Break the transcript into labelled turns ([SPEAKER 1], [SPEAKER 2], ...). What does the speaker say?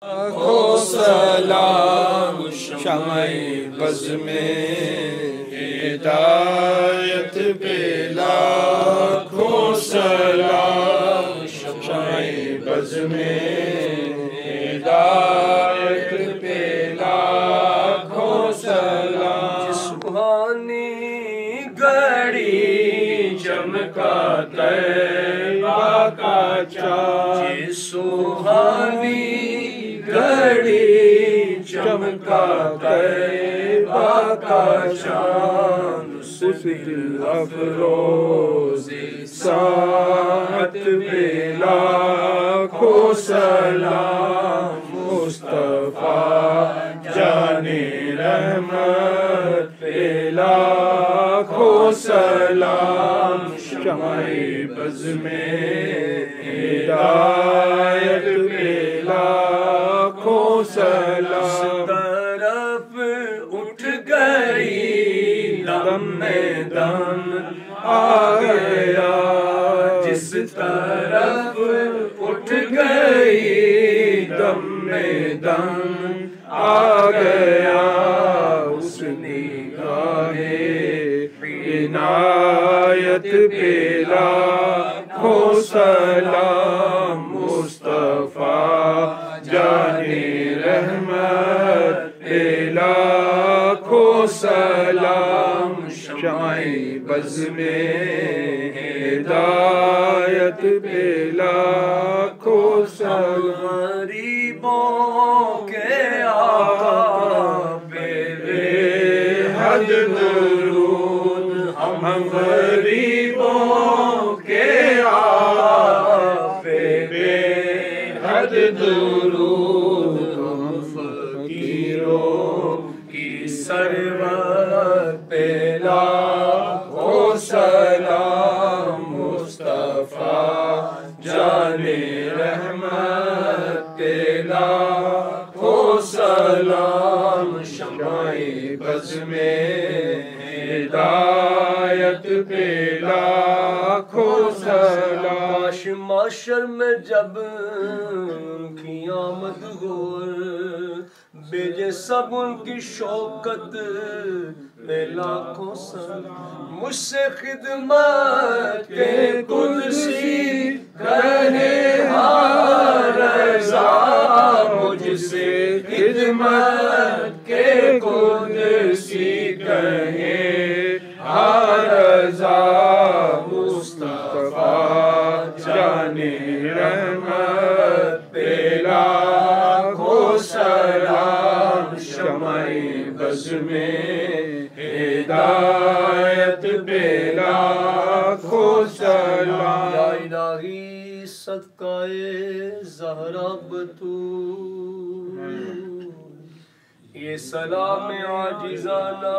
[SPEAKER 1] لاکھوں سلام شمع بز میں ہدایت پہ لاکھوں سلام شمع بز میں ہدایت پہ لاکھوں سلام سبحانی گھڑی چمکا طیبہ کا چاند سبحانی گھڑی چمکا طیبہ کا چاند اس دل افروز ساعت پہ لاکھوں سلام مصطفیٰ جان رحمت پہ لاکھوں سلام شمع بز میں ہدایت پہ لاکھوں سلام اس طرف اٹھ گئی دم میں دم آ گیا جس طرف اٹھ گئی دم میں دم آ گیا اس نگاہ عنایت پہ لاکھوں سلام مصطفیٰ جان رحمت پہ لاکھوں سلام شمع بز میں ہدایت پہ لاکھوں سلام غریبوں کے آقا پہ بے حد درود ہم غریبوں کے آقا پہ بے حد درود ہم فقیروں کی سرورت پہ لاکھوں سلام مصطفیٰ جان رحمت پہ لاکھوں سلام شمع بز میں ہدایت پہ لاکھوں سلام کاش محشر میں جب کی آمد ہو بھیجے سب ان کی شوکت پہ لاکھوں سلام مجھ سے خدمت کے قدسی کہے ہاں رضا مجھ سے خدمت کے قدسی کہے ہاں رضا مصطفیٰ جان رحمت پہ لاکھوں سلام شمع بز میں ہدایت پہ لاکھوں سلام یا الہی صدقہ زہرا بطول یہ سلام عاجزانہ